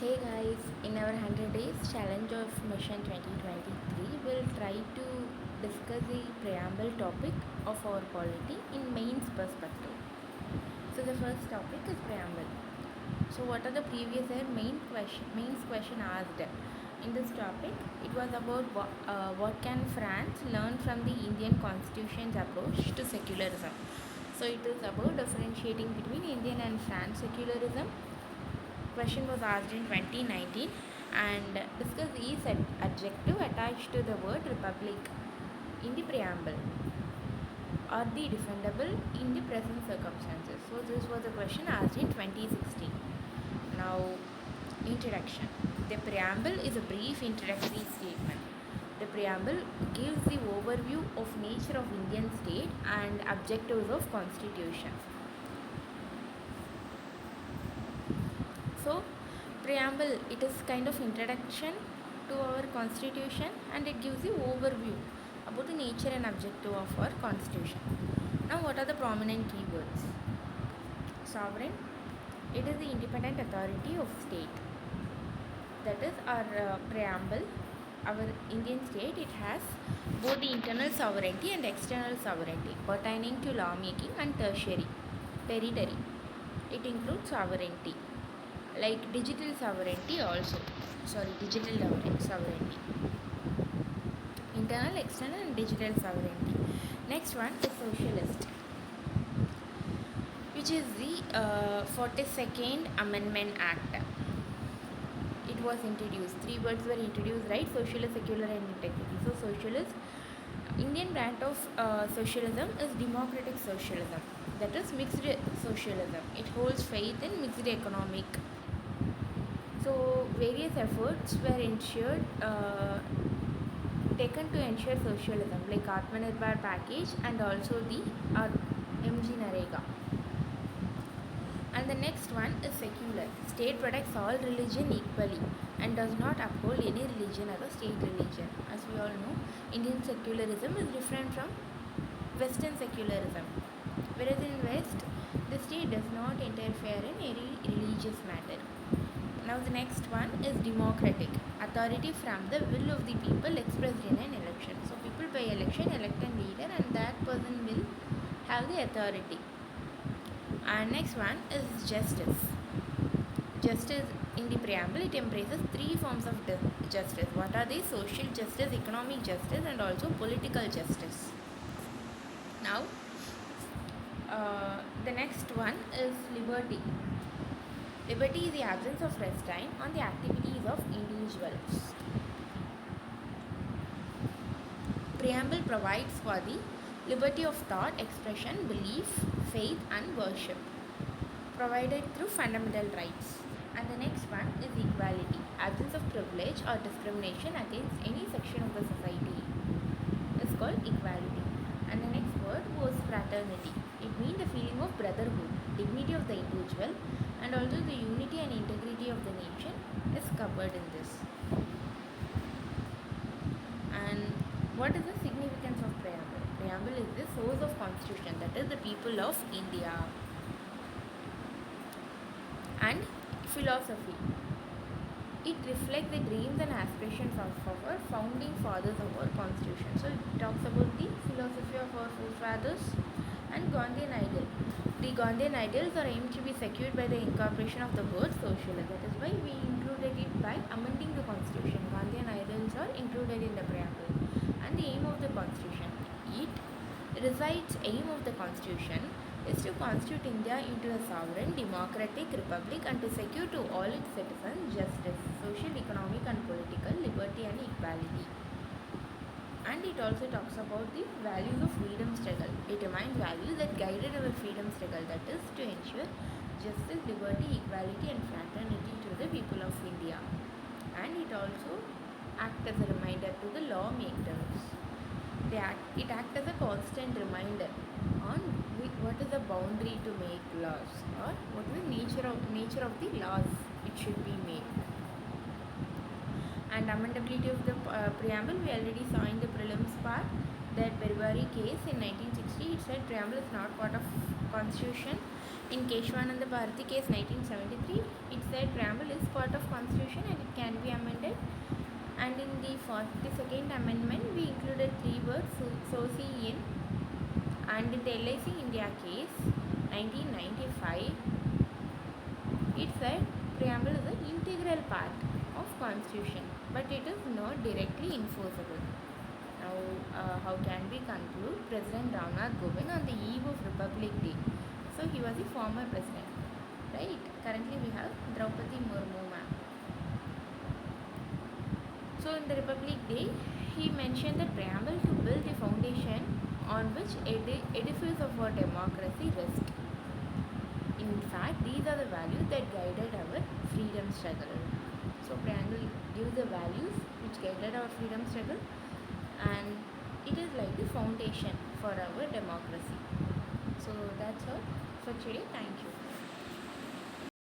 Hey guys, in our 100 days challenge of mission 2023, we'll try to discuss the preamble topic of our polity in mains perspective. So the first topic is preamble. So what are the previous year mains question asked? In this topic, it was about what can France learn from the Indian constitution's approach to secularism. So it is about differentiating between Indian and France secularism. Question was asked in 2019 and discuss each adjective attached to the word republic in the preamble or the defendable in the present circumstances. So this was a question asked in 2016. Now, introduction. The preamble is a brief introductory statement. The preamble gives the overview of nature of Indian state and objectives of constitution. So, preamble, it is kind of introduction to our constitution and it gives you overview about the nature and objective of our constitution. Now, what are the prominent keywords? Sovereign, it is the independent authority of state. That is our preamble. Our Indian state, it has both the internal sovereignty and external sovereignty pertaining to lawmaking and tertiary territory. It includes sovereignty like digital sovereignty also. Digital sovereignty. Internal, external and digital sovereignty. Next one is socialist, which is the 42nd Amendment Act. It was introduced. Three words were introduced, right? Socialist, secular and integrity. So socialist, Indian brand of socialism is democratic socialism. That is mixed socialism. It holds faith in mixed economic. So various efforts were taken to ensure socialism like Atmanirbhar package and also the MG Narega. And the next one is secular. State protects all religion equally and does not uphold any religion as a state religion. As we all know, Indian secularism is different from Western secularism. Whereas in West, the state does not interfere in any religious matter. Now the next one is democratic. Authority from the will of the people expressed in an election. So people by election elect a leader and that person will have the authority. And next one is justice. Justice in the preamble, it embraces three forms of justice. What are they? Social justice, economic justice and also political justice. Now the next one is liberty. Liberty is the absence of restraint on the activities of individuals. Preamble provides for the liberty of thought, expression, belief, faith and worship provided through fundamental rights. And the next one is equality, absence of privilege or discrimination against any section of the society is called equality. And the next word was fraternity. It means the feeling of brotherhood, dignity of the individual and also the unity and integrity of the nation is covered in this. And what is the significance of preamble? Preamble is the source of constitution, that is the people of India. And philosophy, it reflects the dreams and aspirations of our founding fathers of our constitution. So it talks about the philosophy of our forefathers. And Gandhian ideal. The Gandhian ideals are aimed to be secured by the incorporation of the word socialism. That is why we included it by amending the constitution. Gandhian ideals are included in the preamble. And the aim of the constitution. Aim of the constitution is to constitute India into a sovereign, democratic republic and to secure to all its citizens justice, social, economic and political liberty and equality. And it also talks about the values of freedom struggle. It reminds values that guided our freedom struggle, that is to ensure justice, liberty, equality and fraternity to the people of India. And it also acts as a reminder to the lawmakers. It acts as a constant reminder on what is the boundary to make laws or what is the nature of the laws it should be made. And amendability of the preamble, we already saw in the prelims part that Beribari case in 1960, it said preamble is not part of constitution. In Keshwananda Bharati case 1973, it said preamble is for part of Constitution and it can be amended. And in the 42nd Amendment, we included 3 words, "soci" in, and in the LIC India case, 1995, it said preamble is an integral part of Constitution, but it is not directly enforceable. Now, how can we conclude? President Ramnath Kovind on the eve of Republic Day. So he was the former president, right? Currently we have Draupadi Murmu ma'am. So in the Republic Day, he mentioned the preamble to build the foundation on which edifice of our democracy rests. In fact, these are the values that guided our freedom struggle. So preamble gives the values which guided our freedom struggle, and it is like the foundation for our democracy. So that's all for today. Thank you.